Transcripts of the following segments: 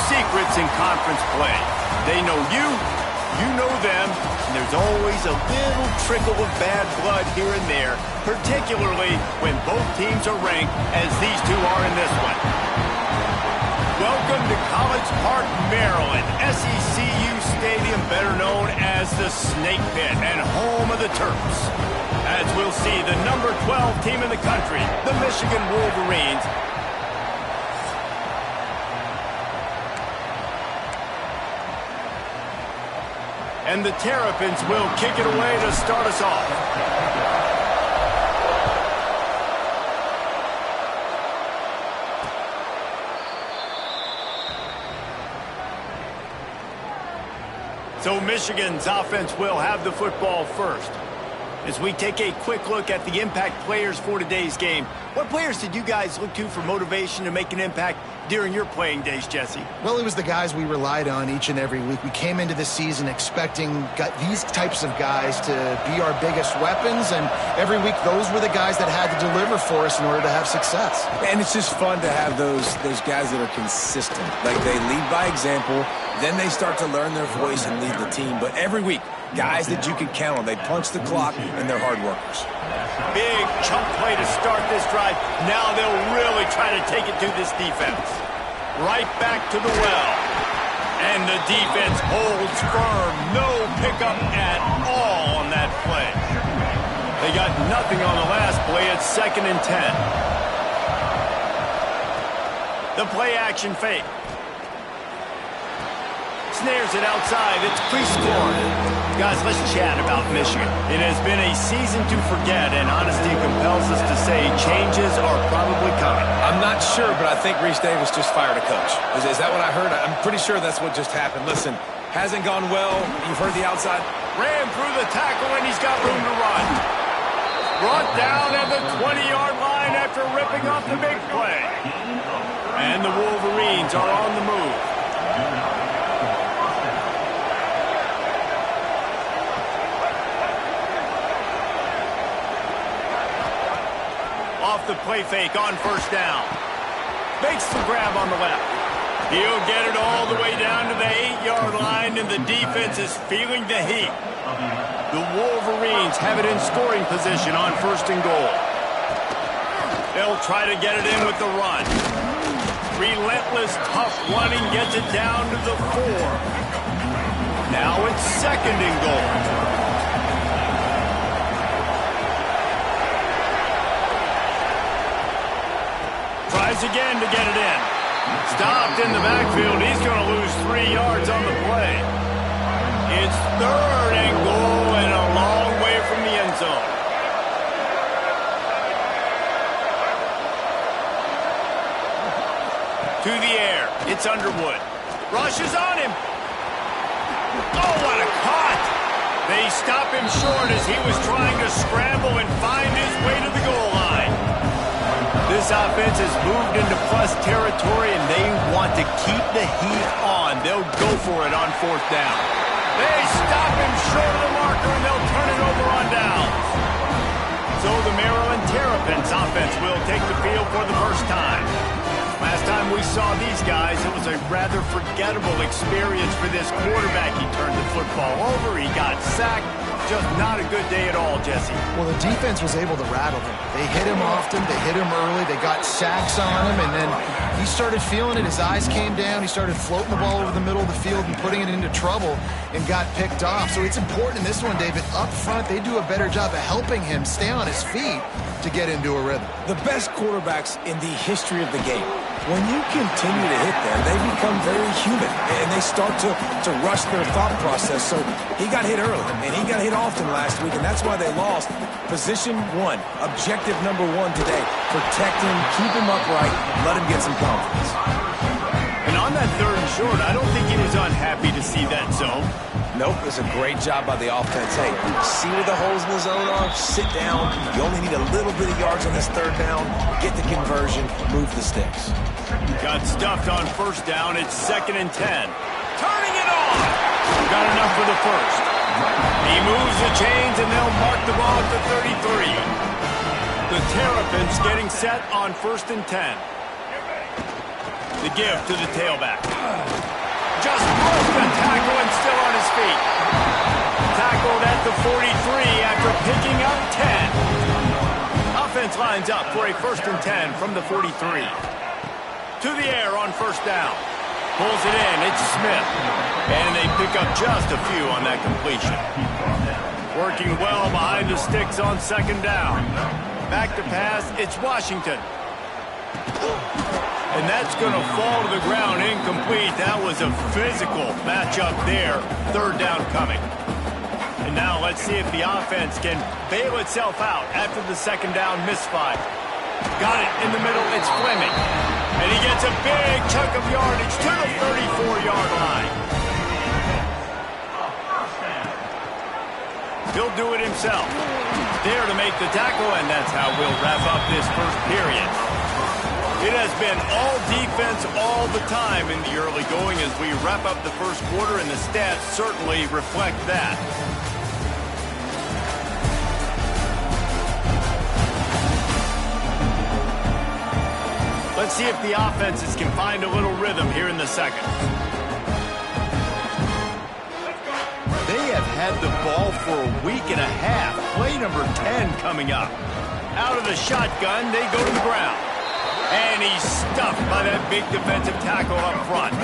secrets in conference play. They know you, you know them, and there's always a little trickle of bad blood here and there, particularly when both teams are ranked as these two are in this one. Welcome to College Park, Maryland, SECU Stadium, better known as the Snake Pit and home of the Terps. As we'll see, the number 12 team in the country, the Michigan Wolverines, and the Terrapins will kick it away to start us off. So Michigan's offense will have the football first. As we take a quick look at the impact players for today's game, what players did you guys look to for motivation to make an impact during your playing days, Jesse? Well, it was the guys we relied on each and every week. We came into the season expecting these types of guys to be our biggest weapons, and every week those were the guys that had to deliver for us in order to have success. And it's just fun to have those guys that are consistent. Like, they lead by example, then they start to learn their voice and lead the team. But every week, guys that you can count on. They punch the clock, and they're hard workers. Big chunk play to start this drive. Now they'll really try to take it to this defense. Right back to the well. And the defense holds firm. No pickup at all on that play. They got nothing on the last play. It's 2nd and 10. The play action fake. Snares it outside. It's Prieskorn. Guys, let's chat about Michigan. It has been a season to forget, and honesty compels us to say changes are probably coming. I'm not sure, but I think Reese Davis just fired a coach. Is that what I heard? I'm pretty sure that's what just happened. Listen, hasn't gone well. You've heard the outside. Ran through the tackle, and he's got room to run. Brought down at the 20-yard line after ripping off the big play. And the Wolverines are on the move. Off the play fake on 1st down. Makes the grab on the left. He'll get it all the way down to the 8-yard line, and the defense is feeling the heat. The Wolverines have it in scoring position on 1st and goal. They'll try to get it in with the run. Relentless, tough running gets it down to the 4. Now it's 2nd and goal. Tries again to get it in. Stopped in the backfield. He's going to lose 3 yards on the play. It's 3rd and goal and a long way from the end zone. To the air. It's Underwood. Rushes on him. Oh, what a cut. They stop him short as he was trying to scramble and find his way to the goal line. This offense has moved into plus territory, and they want to keep the heat on. They'll go for it on 4th down. They stop him short of the marker, and they'll turn it over on downs. So the Maryland Terrapins offense will take the field for the first time. Last time we saw these guys, it was a rather forgettable experience for this quarterback. He turned the football over, he got sacked. Just not a good day at all, Jesse. Well, the defense was able to rattle him. They hit him often, they hit him early, they got sacks on him, and then he started feeling it. His eyes came down, he started floating the ball over the middle of the field and putting it into trouble and got picked off. So it's important in this one, David. Up front, they do a better job of helping him stay on his feet to get into a rhythm. The best quarterbacks in the history of the game, when you continue to hit them, they become very human, and they start to rush their thought process. So he got hit early, and he got hit often last week, and that's why they lost. Position 1, objective number 1 today. Protect him, keep him upright, let him get some confidence. And on that 3rd and short, I don't think he was unhappy to see that zone. Nope, it was a great job by the offense. Hey, see where the holes in the zone are? Sit down. You only need a little bit of yards on this 3rd down. Get the conversion, move the sticks. Got stuffed on 1st down. It's 2nd and 10. Turning it on. Got enough for the 1st. He moves the chains, and they'll mark the ball at the 33. The Terrapins getting set on 1st and 10. The give to the tailback. Just broke the tackle and still on his feet. Tackled at the 43 after picking up 10. Offense lines up for a 1st and 10 from the 43. To the air on 1st down. Pulls it in. It's Smith. And they pick up just a few on that completion. Working well behind the sticks on 2nd down. Back to pass. It's Washington. And that's going to fall to the ground incomplete. That was a physical matchup there. 3rd down coming. And now let's see if the offense can bail itself out after the 2nd down misfire. Got it in the middle. It's Fleming. And he gets a big chunk of yardage to the 34-yard line. He'll do it himself. There to make the tackle, and that's how we'll wrap up this 1st period. It has been all defense all the time in the early going as we wrap up the 1st quarter, and the stats certainly reflect that. Let's see if the offenses can find a little rhythm here in the 2nd. They have had the ball for a week and a half. Play number 10 coming up. Out of the shotgun, they go to the ground. And he's stuffed by that big defensive tackle up front.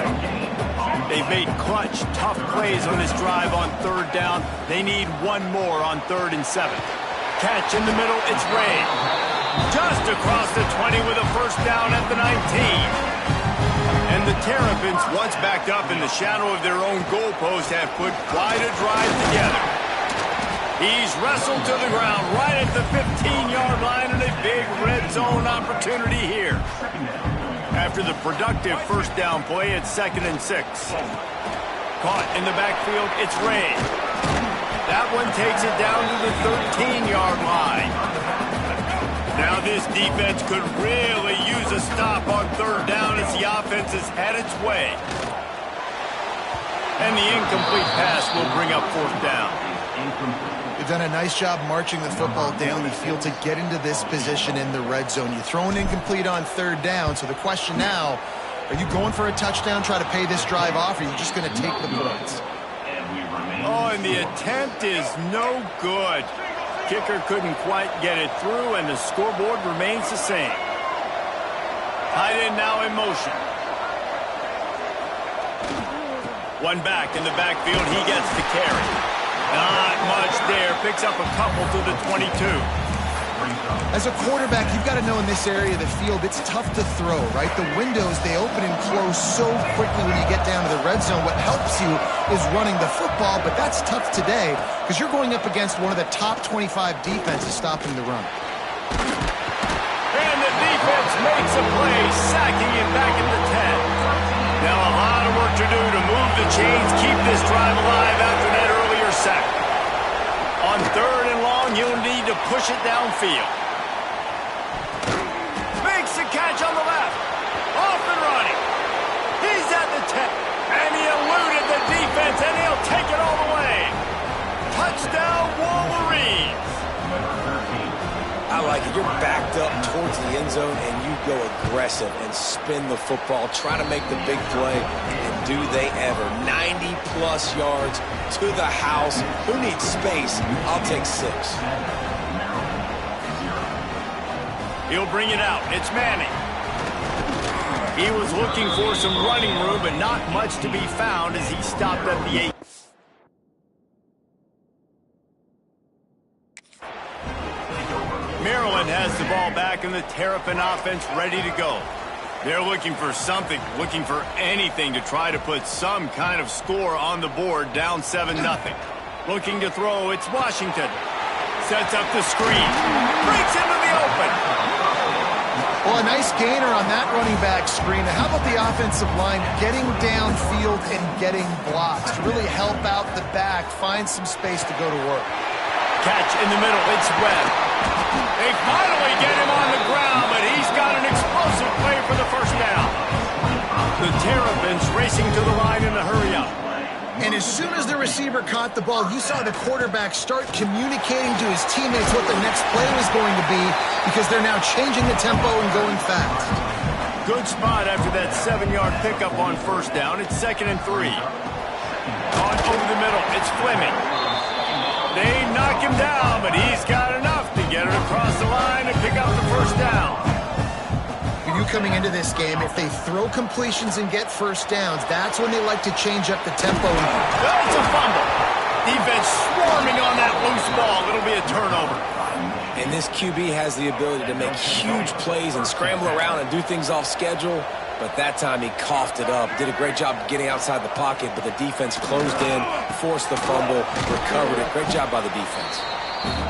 They've made clutch, tough plays on this drive on 3rd down. They need one more on 3rd and 7. Catch in the middle, it's Ray. Just across the 20 with a 1st down at the 19. And the Terrapins, once backed up in the shadow of their own goalpost, have put quite a drive together. He's wrestled to the ground right at the 15-yard line and a big red zone opportunity here. After the productive 1st down play, it's 2nd and 6. Caught in the backfield, it's Ray. That one takes it down to the 13-yard line. Now this defense could really use a stop on 3rd down as the offense has had its way. And the incomplete pass will bring up 4th down. They've done a nice job marching the football down the field to get into this position in the red zone. You throw an incomplete on 3rd down, so the question now, are you going for a touchdown, try to pay this drive off, or are you just going to take the points? Oh, and the attempt is no good. Kicker couldn't quite get it through, and the scoreboard remains the same. Tight end now in motion. One back in the backfield. He gets the carry. Not much there. Picks up a couple to the 22. As a quarterback, you've got to know in this area of the field, it's tough to throw, right? The windows, they open and close so quickly when you get down to the red zone. What helps you is running the football, but that's tough today because you're going up against one of the top 25 defenses stopping the run. And the defense makes a play, sacking him back at the 10. Now a lot of work to do to move the chains, keep this drive alive after that earlier sack. On 3rd and long, you'll need to push it downfield. Makes the catch on the left. Off and running. He's at the 10. And he eluded the defense, and he'll take it all the way. Touchdown, Wolverines. I like it. You're backed up towards the end zone, and you go aggressive and spin the football, try to make the big play, and do they ever. 90-plus yards to the house. Who needs space? I'll take 6. He'll bring it out. It's Manning. He was looking for some running room, but not much to be found as he stopped at the 8. Maryland has the ball back, and the Terrapin offense ready to go. They're looking for something, looking for anything to try to put some kind of score on the board, down 7-0. Looking to throw, it's Washington. Sets up the screen. Breaks into the open. Well, a nice gainer on that running back screen. How about the offensive line getting downfield and getting blocks to really help out the back, find some space to go to work? Catch in the middle, it's Webb. They finally get him on the ground, but he's got an explosive play for the 1st down. The Terrapins racing to the line in a hurry-up. And as soon as the receiver caught the ball, you saw the quarterback start communicating to his teammates what the next play was going to be because they're now changing the tempo and going fast. good spot after that 7-yard pickup on first down. It's 2nd and 3. On over the middle, it's Fleming. They knock him down, but he's got enough to get it across the line and pick up the first down. You coming into this game, if they throw completions and get first downs, that's when they like to change up the tempo. That's a fumble. Defense swarming on that loose ball. It'll be a turnover. And this QB has the ability to make huge plays and scramble around and do things off schedule. But that time he coughed it up. Did a great job getting outside the pocket, but the defense closed in, forced the fumble, recovered it. Great job by the defense.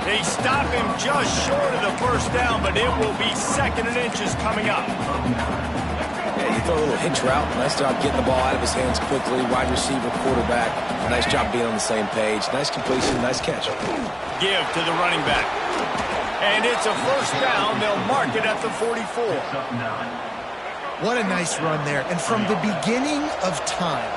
They stop him just short of the first down, but it will be 2nd and inches coming up. Yeah, you throw a little hitch route. Nice job getting the ball out of his hands quickly. Wide receiver, quarterback. Nice job being on the same page. Nice completion, nice catch. Give to the running back. And it's a first down. They'll mark it at the 44. What a nice run there. And from the beginning of time,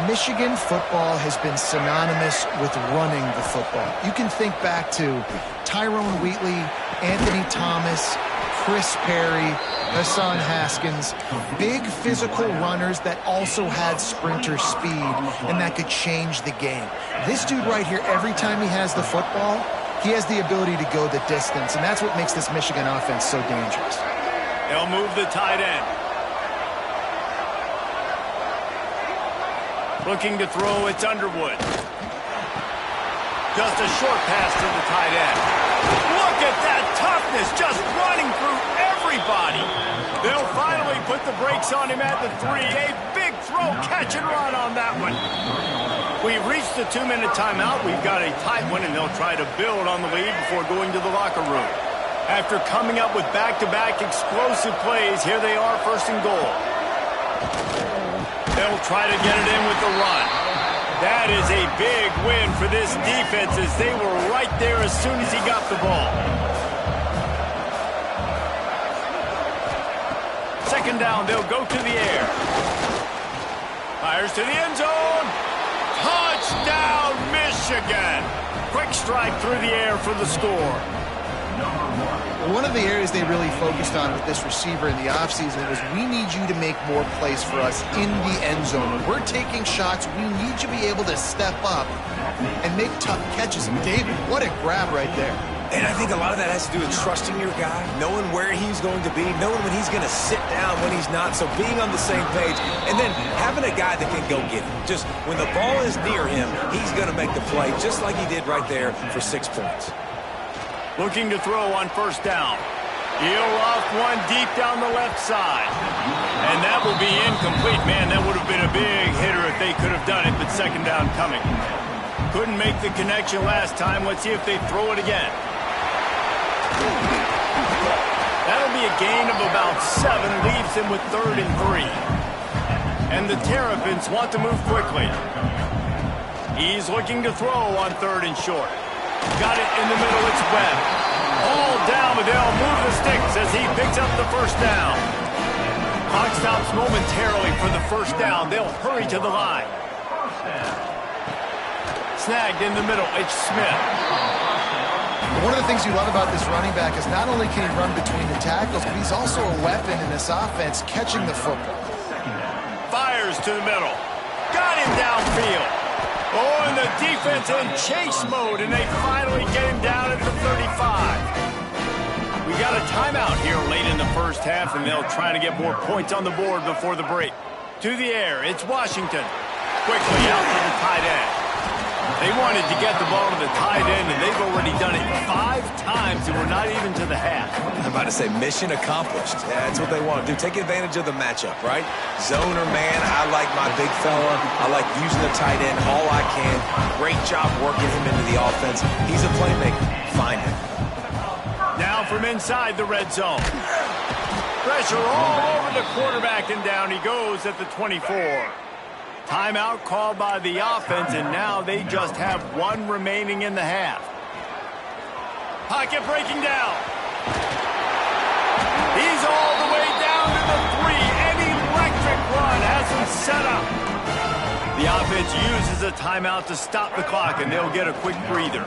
Michigan football has been synonymous with running the football. You can think back to Tyrone Wheatley, Anthony Thomas, Chris Perry, Hassan Haskins, big physical runners that also had sprinter speed and that could change the game. This dude right here, every time he has the football, he has the ability to go the distance, and that's what makes this Michigan offense so dangerous. They'll move the tight end. Looking to throw, it's Underwood. Just a short pass to the tight end. Look at that toughness, just running through everybody. They'll finally put the brakes on him at the 3. A big throw, catch and run on that one. We've reached the 2-minute timeout. We've got a tight one, and they'll try to build on the lead before going to the locker room. After coming up with back-to-back explosive plays, here they are, 1st and goal. They'll try to get it in with the run. That is a big win for this defense as they were right there as soon as he got the ball. 2nd down, they'll go to the air. Fires to the end zone. Touchdown, Michigan. Quick strike through the air for the score. One of the areas they really focused on with this receiver in the offseason was we need you to make more plays for us in the end zone. When we're taking shots, we need you to be able to step up and make tough catches. And David, what a grab right there. And I think a lot of that has to do with trusting your guy, knowing where he's going to be, knowing when he's going to sit down, when he's not. So being on the same page, and then having a guy that can go get it. Just when the ball is near him, he's going to make the play, just like he did right there for 6 points. Looking to throw on 1st down. He'll off one deep down the left side. And that will be incomplete. Man, that would have been a big hitter if they could have done it, but 2nd down coming. Couldn't make the connection last time. Let's see if they throw it again. That'll be a gain of about 7, leaves him with 3rd and 3. And the Terrapins want to move quickly. He's looking to throw on 3rd and short. Got it in the middle, it's Webb. All down, but they'll move the sticks as he picks up the 1st down. Clock stops momentarily for the 1st down. They'll hurry to the line. Snagged in the middle, it's Smith. One of the things you love about this running back is not only can he run between the tackles, but he's also a weapon in this offense catching the football. Fires to the middle. Got him downfield. Oh, and the defense in chase mode, and they finally get him down at the 35. We got a timeout here late in the 1st half, and they'll try to get more points on the board before the break. To the air, it's Washington. Quickly out to the tight end. They wanted to get the ball to the tight end, and they've already done it 5 times, and we're not even to the half. I'm about to say mission accomplished. Yeah, that's what they want to do. Take advantage of the matchup, right? Zone or man, I like my big fella. I like using the tight end all I can. Great job working him into the offense. He's a playmaker. Find him. Now from inside the red zone. Pressure all over the quarterback, and down he goes at the 24. Timeout called by the offense, and now they just have 1 remaining in the half. Pocket breaking down. He's all the way down to the 3. An electric run has him set up. The offense uses a timeout to stop the clock, and they'll get a quick breather.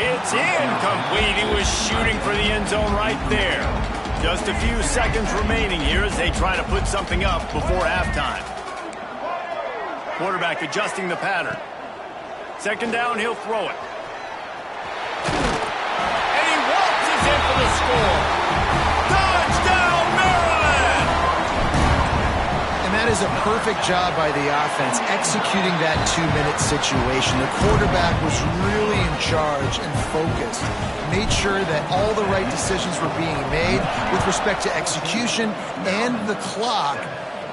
It's incomplete. He was shooting for the end zone right there. Just a few seconds remaining here as they try to put something up before halftime. Quarterback adjusting the pattern. Second down, he'll throw it. And he waltzes in for the score. Touchdown, Maryland! And that is a perfect job by the offense, executing that 2-minute situation. The quarterback was really in charge and focused. Made sure that all the right decisions were being made with respect to execution and the clock.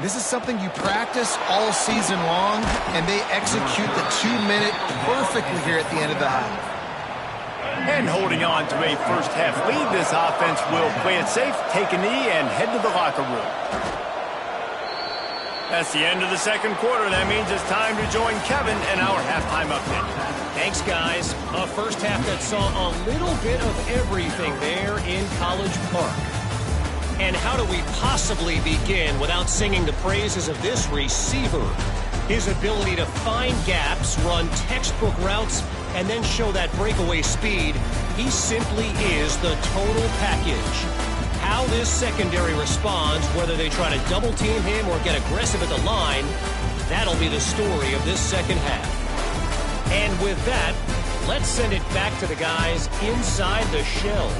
This is something you practice all season long, and they execute the 2-minute perfectly here at the end of the half. And holding on to a first-half lead, this offense will play it safe, take a knee, and head to the locker room. That's the end of the second quarter. That means it's time to join Kevin and our halftime update. Thanks, guys. A first half that saw a little bit of everything there in College Park. And how do we possibly begin without singing the praises of this receiver? His ability to find gaps, run textbook routes, and then show that breakaway speed. He simply is the total package. How this secondary responds, whether they try to double team him or get aggressive at the line, that'll be the story of this second half. And with that, let's send it back to the guys inside the shell.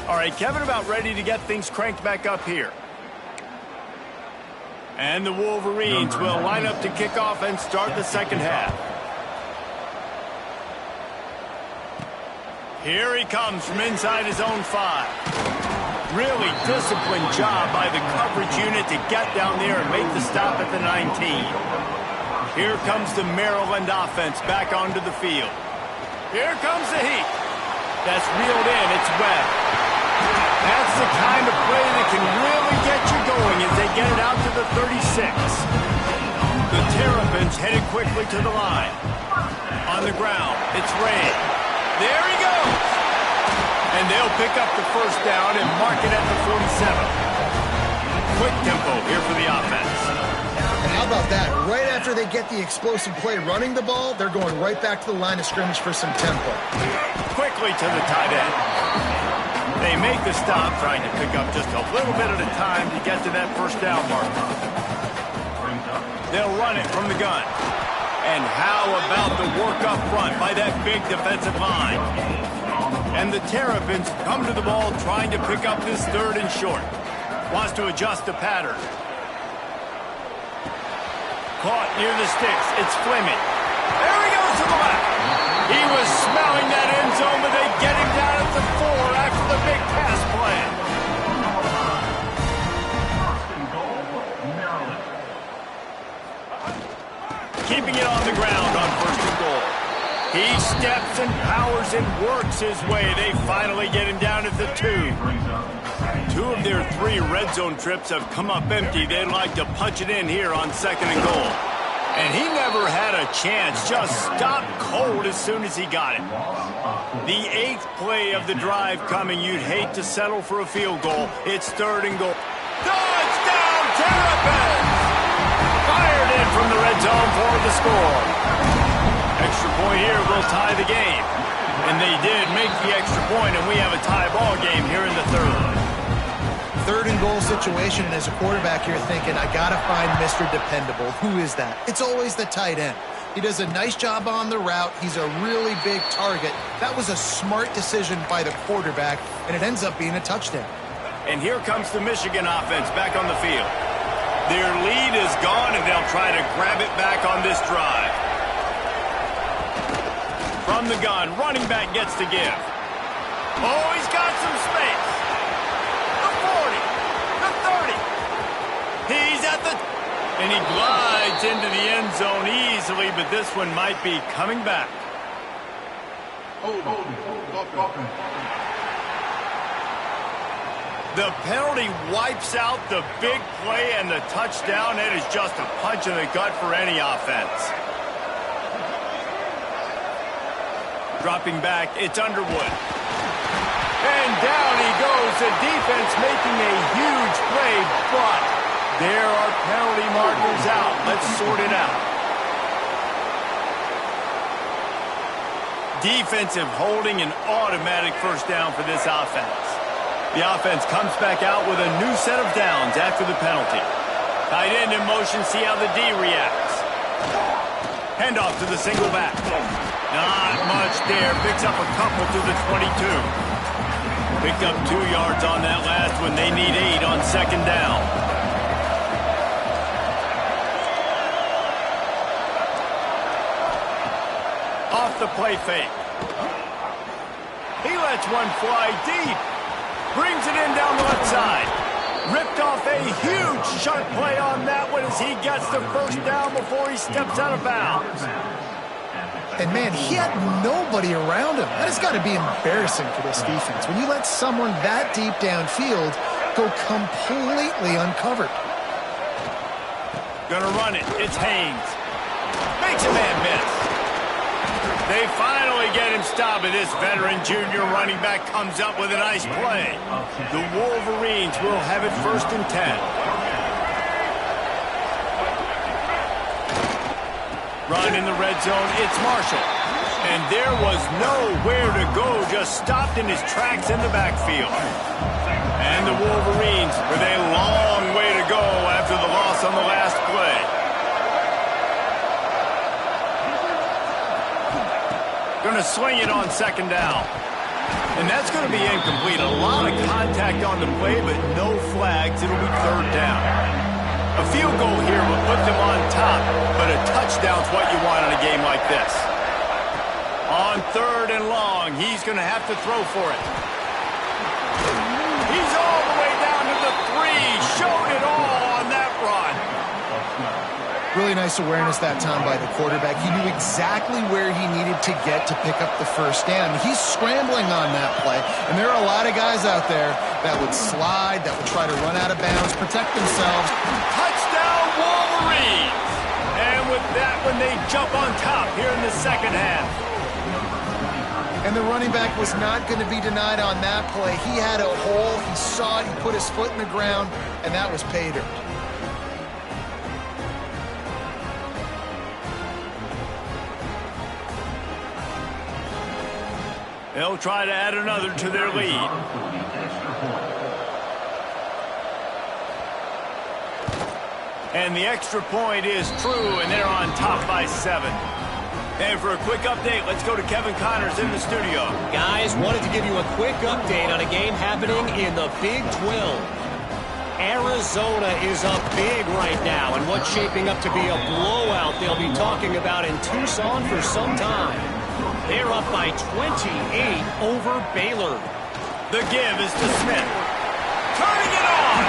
All right, Kevin, about ready to get things cranked back up here. And the Wolverines will line up to kick off and start the second half. Here he comes from inside his own 5. Really disciplined job by the coverage unit to get down there and make the stop at the 19. Here comes the Maryland offense back onto the field. Here comes the heat. That's reeled in. It's Webb. That's the kind of play that can really get you going as they get it out to the 36. The Terrapins headed quickly to the line. On the ground, it's Ray. There he goes. And they'll pick up the first down and mark it at the 47. Quick tempo here for the offense. And how about that? Right after they get the explosive play running the ball, they're going right back to the line of scrimmage for some tempo. Quickly to the tight end. They make the stop, trying to pick up just a little bit at a time to get to that first down mark. They'll run it from the gun. And how about the work up front by that big defensive line? And the Terrapins come to the ball trying to pick up this third and short. Wants to adjust the pattern. Caught near the sticks. It's Fleming. There he goes to the left. He was smelling that end zone, but they get him down at the 4 after the big pass play. Keeping it on the ground on first and goal. He steps and powers and works his way. They finally get him down at the 2. 2 of their 3 red zone trips have come up empty. They'd like to punch it in here on second and goal. And he never had a chance, just stopped cold as soon as he got it. The 8th play of the drive coming. You'd hate to settle for a field goal. It's third and goal. Touchdown, Terrapins! Fired in from the red zone for the score. Extra point here will tie the game. And they did make the extra point, and we have a tie ball game here in the third. Third and goal situation, and as a quarterback, you're thinking, I got to find Mr. Dependable. Who is that? It's always the tight end. He does a nice job on the route. He's a really big target. That was a smart decision by the quarterback, and it ends up being a touchdown. And here comes the Michigan offense back on the field. Their lead is gone, and they'll try to grab it back on this drive. From the gun, running back gets to give. Oh, he's got some space. The 40, the 30. He's at the... And he glides into the end zone easily, but this one might be coming back. The penalty wipes out the big play and the touchdown. It is just a punch in the gut for any offense. Dropping back, it's Underwood. And down he goes. The defense making a huge play, but There are penalty markers out. Let's sort it out. Defensive holding, an automatic first down for this offense. The offense comes back out with a new set of downs after the penalty. Tight end in motion, see how the D reacts. Handoff to the single back. Not much there. Picks up a couple to the 22. Picked up 2 yards on that last one. They need 8 on second down. Off the play fake. He lets one fly deep. Brings it in down the left side. Ripped off a huge sharp play on that one as he gets the first down before he steps out of bounds. And, man, he had nobody around him. That has got to be embarrassing for this defense. When you let someone that deep downfield go completely uncovered. Gonna run it. It's Haynes. Makes a man miss. They finally get him stopped, and this veteran junior running back comes up with a nice play. The Wolverines will have it 1st and 10. Run in the red zone, it's Marshall. And there was nowhere to go, just stopped in his tracks in the backfield. And the Wolverines with a long way to go after the loss on the last play. Going to sling it on second down. And that's going to be incomplete. A lot of contact on the play, but no flags. It'll be 3rd down. A field goal here will put them on top, but a touchdown's what you want in a game like this. On 3rd and long, he's going to have to throw for it. He's all the way down to the 3. Showed it all on that run. Really nice awareness that time by the quarterback. He knew exactly where he needed to get to pick up the first down. He's scrambling on that play, and there are a lot of guys out there that would slide, that would try to run out of bounds, protect themselves. Touchdown, Wolverines! And with that one, they jump on top here in the second half. And the running back was not going to be denied on that play. He had a hole, he saw it, he put his foot in the ground, and that was pay dirt. They'll try to add another to their lead. And the extra point is true, and they're on top by 7. And for a quick update, let's go to Kevin Connors in the studio. Guys, wanted to give you a quick update on a game happening in the Big 12. Arizona is up big right now, and what's shaping up to be a blowout they'll be talking about in Tucson for some time. They're up by 28 over Baylor. The give is to Smith. Turning it on!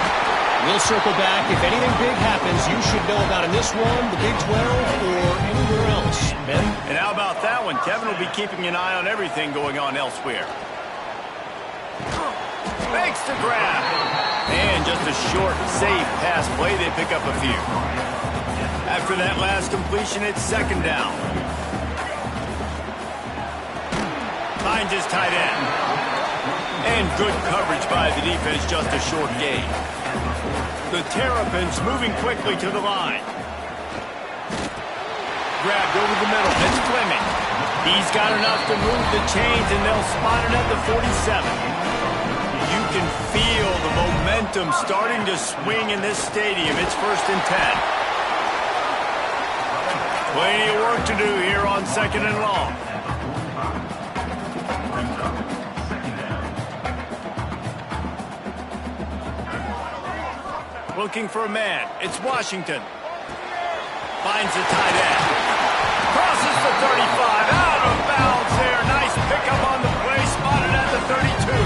We'll circle back. If anything big happens, you should know about in this one, the Big 12, or anywhere else. Ben? And how about that one? Kevin will be keeping an eye on everything going on elsewhere. Makes the grab. And just a short, safe pass play. They pick up a few. After that last completion, it's second down. Finds his tight end. And good coverage by the defense, just a short gain. The Terrapins moving quickly to the line. Grabbed over the middle. It's Fleming. He's got enough to move the chains, and they'll spot it at the 47. You can feel the momentum starting to swing in this stadium. It's 1st and 10. Plenty of work to do here on second and long. Looking for a man. It's Washington. Finds the tight end. Crosses the 35. Out of bounds there. Nice pickup on the play. Spotted at the 32.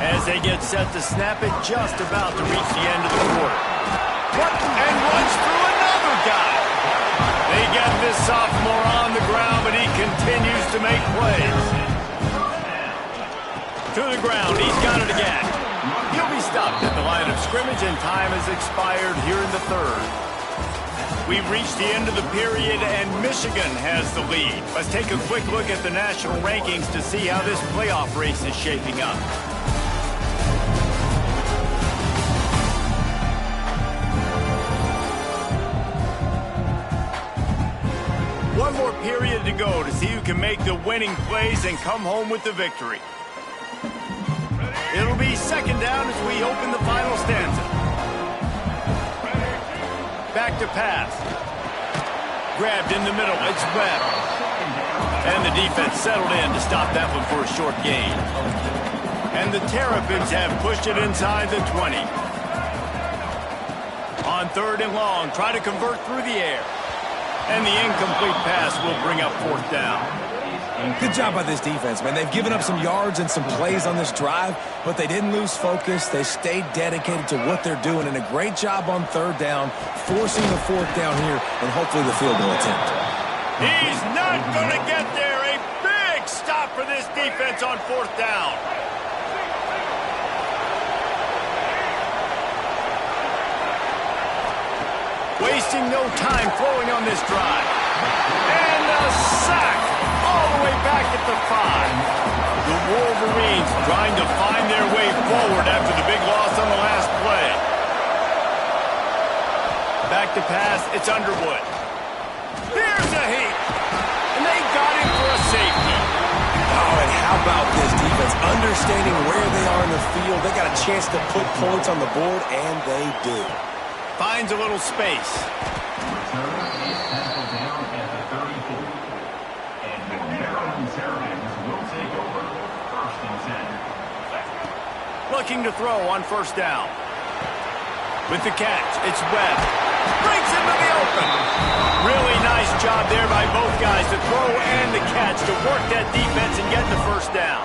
As they get set to snap it, just about to reach the end of the quarter. And runs through another guy. They get this sophomore on the ground, but he continues to make plays. To the ground. He's got it again. He'll be stopped at the line of scrimmage, and time has expired here in the 3rd. We've reached the end of the period, and Michigan has the lead. Let's take a quick look at the national rankings to see how this playoff race is shaping up. go to see who can make the winning plays and come home with the victory. It'll be second down as we open the final stanza. Back to pass. Grabbed in the middle. It's Webb. And the defense settled in to stop that one for a short gain. And the Terrapins have pushed it inside the 20. On third and long, try to convert through the air. And the incomplete pass will bring up fourth down. Good job by this defense, man. They've given up some yards and some plays on this drive, but they didn't lose focus. They stayed dedicated to what they're doing, and a great job on third down, forcing the fourth down here, and hopefully the field goal attempt. He's not going to get there. A big stop for this defense on fourth down. Wasting no time throwing on this drive. And a sack all the way back at the 5. The Wolverines trying to find their way forward after the big loss on the last play. Back to pass, it's Underwood. Here's a heat. And they got him for a safety. Oh, and how about this defense? Understanding where they are in the field. They got a chance to put points on the board, and they do. Finds a little space. Looking to throw on first down. With the catch, it's Webb. Breaks into the open. Really nice job there by both guys to throw and the catch to work that defense and get the first down.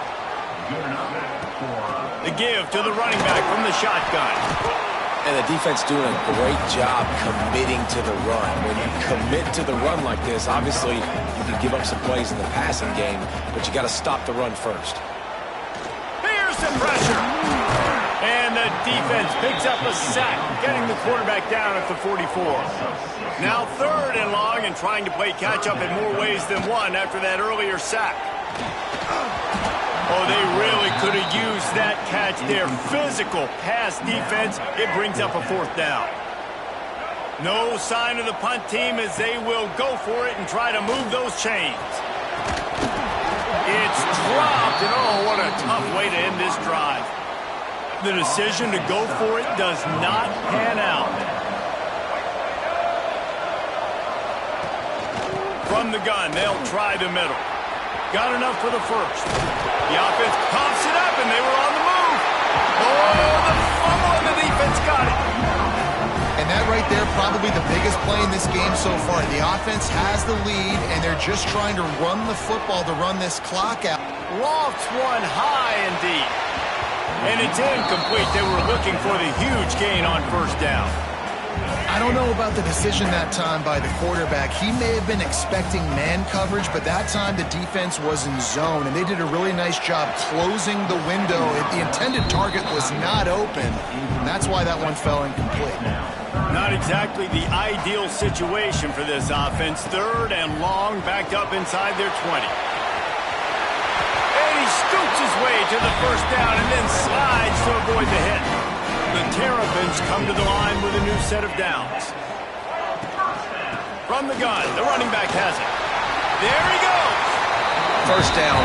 The give to the running back from the shotgun. And the defense doing a great job committing to the run. When you commit to the run like this, obviously you can give up some plays in the passing game, but you got to stop the run first. Here's the pressure. And the defense picks up a sack, getting the quarterback down at the 44. Now third and long and trying to play catch-up in more ways than one after that earlier sack. Oh, they really could have used that catch there. Physical pass defense. It brings up a fourth down. No sign of the punt team as they will go for it and try to move those chains. It's dropped, and oh, what a tough way to end this drive. The decision to go for it does not pan out. From the gun, they'll try the middle. Got enough for the first. The offense pops it up, and they were on the move. Oh, the fumble, and the defense got it. And that right there, probably the biggest play in this game so far. The offense has the lead, and they're just trying to run the football to run this clock out. Lofts one high and deep. And it's incomplete. They were looking for the huge gain on first down. I don't know about the decision that time by the quarterback. He may have been expecting man coverage, but that time the defense was in zone, and they did a really nice job closing the window. The intended target was not open, and that's why that one fell incomplete. Not exactly the ideal situation for this offense. Third and long, backed up inside their 20. And he scoots his way to the first down and then slides to avoid the hit. The Terrapins come to the line with a new set of downs. From the gun, the running back has it. There he goes. First down,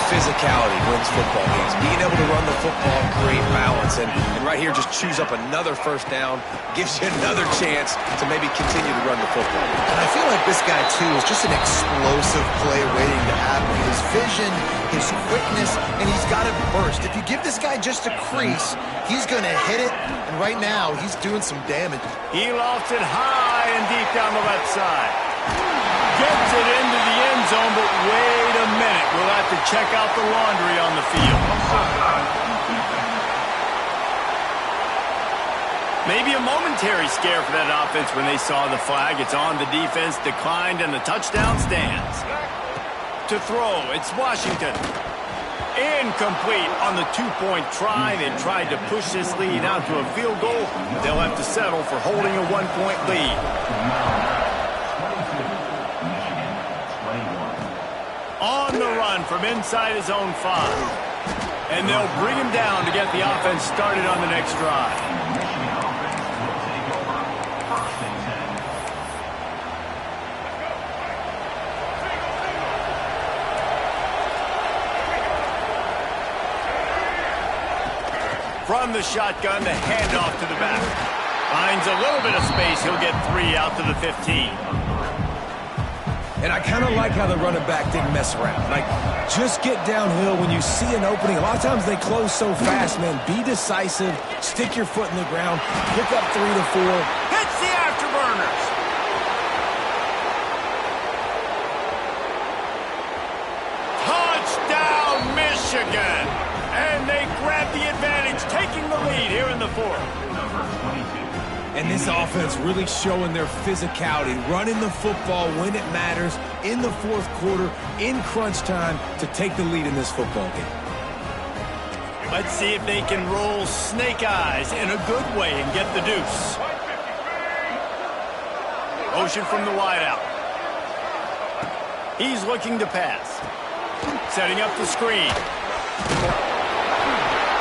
physicality wins football games. Being able to run the football, create balance, and right here just choose up another first down, gives you another chance to maybe continue to run the football. And I feel like this guy, too, is just an explosive play waiting to happen. His vision, his quickness, and he's got to burst. If you give this guy just a crease, he's going to hit it, and right now he's doing some damage. He lofts it high and deep down the left side. Gets it into the end zone, but wait a minute. We'll have to check out the laundry on the field. Maybe a momentary scare for that offense when they saw the flag. It's on, the defense declined, and the touchdown stands. To throw, it's Washington. Incomplete on the two-point try. They tried to push this lead out to a field goal. They'll have to settle for holding a one-point lead. On the run from inside his own 5. And they'll bring him down to get the offense started on the next drive. From the shotgun, the handoff to the back. Finds a little bit of space. He'll get 3 out to the 15. And I kind of like how the running back didn't mess around. Like, just get downhill when you see an opening. A lot of times they close so fast, man. Be decisive. Stick your foot in the ground. Pick up 3 to 4. Hits the afterburners. Touchdown, Michigan. And they grab the advantage, taking the lead here in the 4th. And this offense really showing their physicality, running the football when it matters, in the 4th quarter, in crunch time, to take the lead in this football game. Let's see if they can roll snake eyes in a good way and get the deuce. Motion from the wideout. He's looking to pass. Setting up the screen.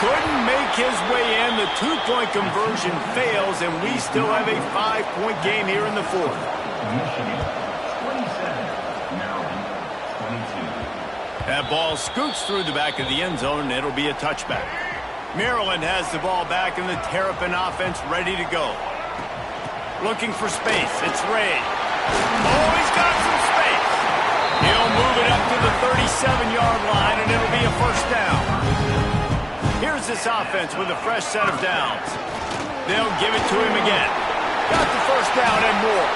Couldn't make his way in. The 2-point conversion fails, and we still have a 5-point game here in the 4th. That ball scoots through the back of the end zone, and it'll be a touchback. Maryland has the ball back, and the Terrapin offense ready to go. Looking for space. It's Ray. Oh, he's got some space. He'll move it up to the 37-yard line, and it'll be a first down. Here's this offense with a fresh set of downs. They'll give it to him again. Got the first down and more.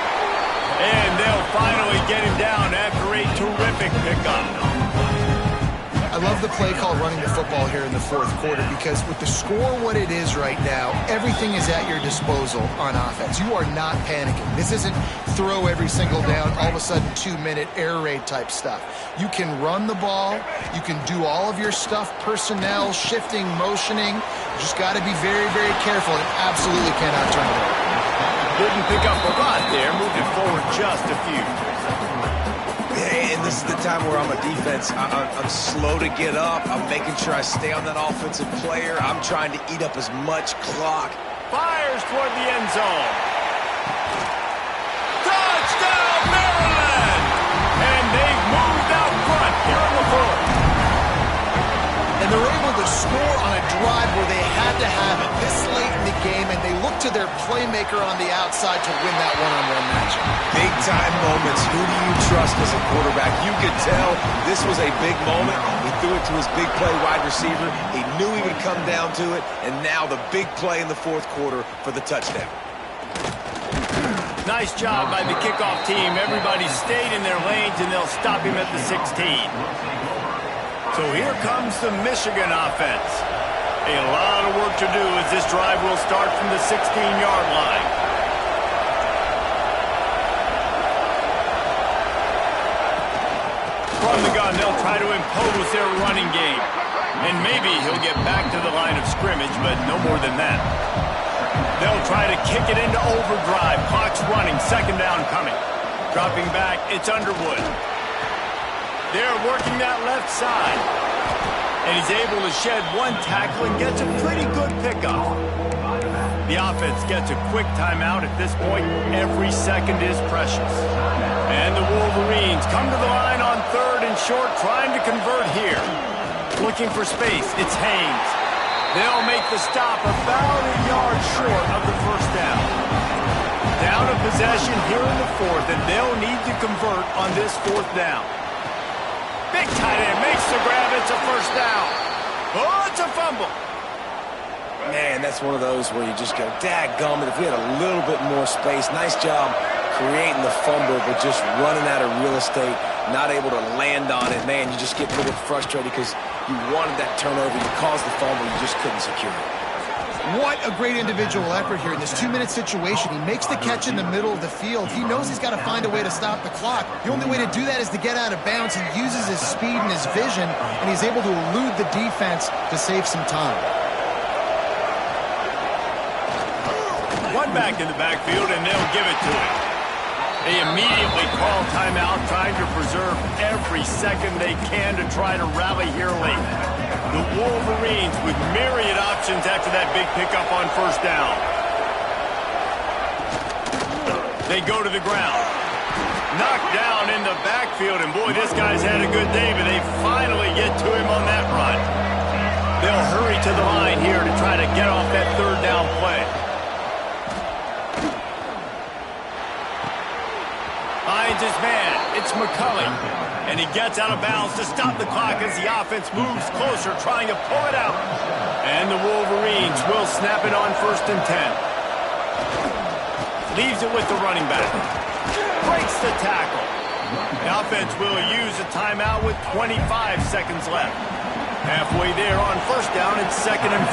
And they'll finally get him down after a terrific pickup. I love the play call running the football here in the 4th quarter because with the score what it is right now, everything is at your disposal on offense. You are not panicking. This isn't throw every single down, all of a sudden 2-minute air raid type stuff. You can run the ball. You can do all of your stuff, personnel, shifting, motioning. You just got to be very, very careful and absolutely cannot turn it over. Didn't pick up a lot there, moved it forward just a few. And this is the time where I'm a defense. I'm slow to get up. I'm making sure I stay on that offensive player. I'm trying to eat up as much clock. Fires toward the end zone. Touchdown, Maryland! And they've moved out front here in the 4th. And they're able to score on a drive where they had to have it this late in the game, and they look to their playmaker on the outside to win that one-on-one matchup. Big-time moments. Who do you trust as a quarterback? You could tell this was a big moment. He threw it to his big play wide receiver. He knew he would come down to it, and now the big play in the 4th quarter for the touchdown. Nice job by the kickoff team. Everybody stayed in their lanes, and they'll stop him at the 16. So here comes the Michigan offense. A lot of work to do as this drive will start from the 16-yard line. From the gun, they'll try to impose their running game. And maybe he'll get back to the line of scrimmage, but no more than that. They'll try to kick it into overdrive. Clock's running, 2nd down coming. Dropping back, it's Underwood. They're working that left side. And he's able to shed one tackle and gets a pretty good pickup. The offense gets a quick timeout at this point. Every second is precious. And the Wolverines come to the line on 3rd and short, trying to convert here. Looking for space, it's Haynes. They'll make the stop about a yard short of the first down. Down a possession here in the 4th, and they'll need to convert on this 4th down. Big tight end makes the grab. It's a first down. Oh, it's a fumble. Man, that's one of those where you just go, dadgummit, if we had a little bit more space. Nice job creating the fumble, but just running out of real estate, not able to land on it. Man, you just get a little bit frustrated because you wanted that turnover. You caused the fumble. You just couldn't secure it. What a great individual effort here in this 2-minute situation. He makes the catch in the middle of the field. He knows he's got to find a way to stop the clock. The only way to do that is to get out of bounds. He uses his speed and his vision, and he's able to elude the defense to save some time. One back in the backfield, and they'll give it to him. They immediately call timeout, trying to preserve every second they can to try to rally here late. The Wolverines with myriad options after that big pickup on first down. They go to the ground. Knocked down in the backfield, and boy, this guy's had a good day, but they finally get to him on that run. They'll they'll hurry to the line here to try to get off that third down play. Finds his man. It's McCulley. And he gets out of bounds to stop the clock as the offense moves closer, trying to pull it out. And the Wolverines will snap it on 1st and 10. Leaves it with the running back. Breaks the tackle. The offense will use a timeout with 25 seconds left. Halfway there on 1st down, it's 2nd and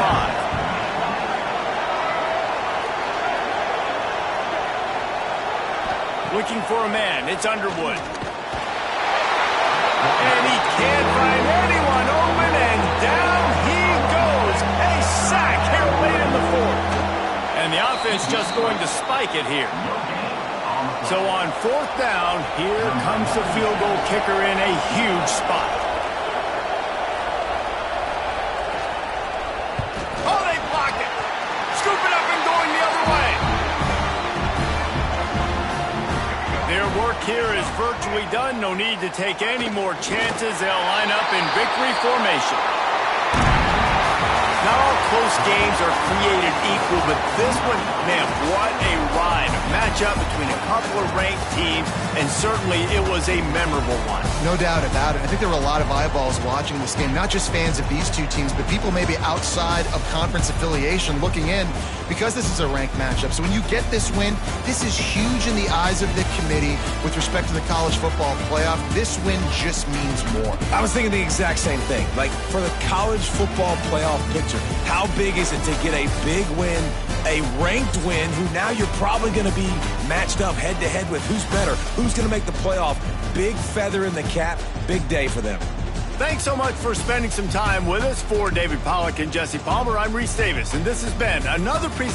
5. Looking for a man. It's Underwood. And he can't find anyone open, and down he goes. A sack here late in the 4th. And the offense just going to spike it here. So on 4th down, here comes the field goal kicker in a huge spot. Oh, they blocked it. Scoop it up and going the other way. Their work here is virtually done. No need to take any more chances. They'll line up in victory formation. Not all close games are created equal, but this one, man, what a ride. A matchup between a couple of ranked teams, and certainly it was a memorable one. No doubt about it. I think there were a lot of eyeballs watching this game, not just fans of these two teams, but people maybe outside of conference affiliation looking in because this is a ranked matchup. So when you get this win, this is huge in the eyes of the committee with respect to the college football playoff. This win just means more. I was thinking the exact same thing. Like, for the college football playoff picture, how big is it to get a big win, a ranked win, who now you're probably going to be matched up head-to-head with who's better, who's going to make the playoff. Big feather in the cap, big day for them. Thanks so much for spending some time with us. For David Pollack and Jesse Palmer, I'm Reese Davis, and this has been another presentation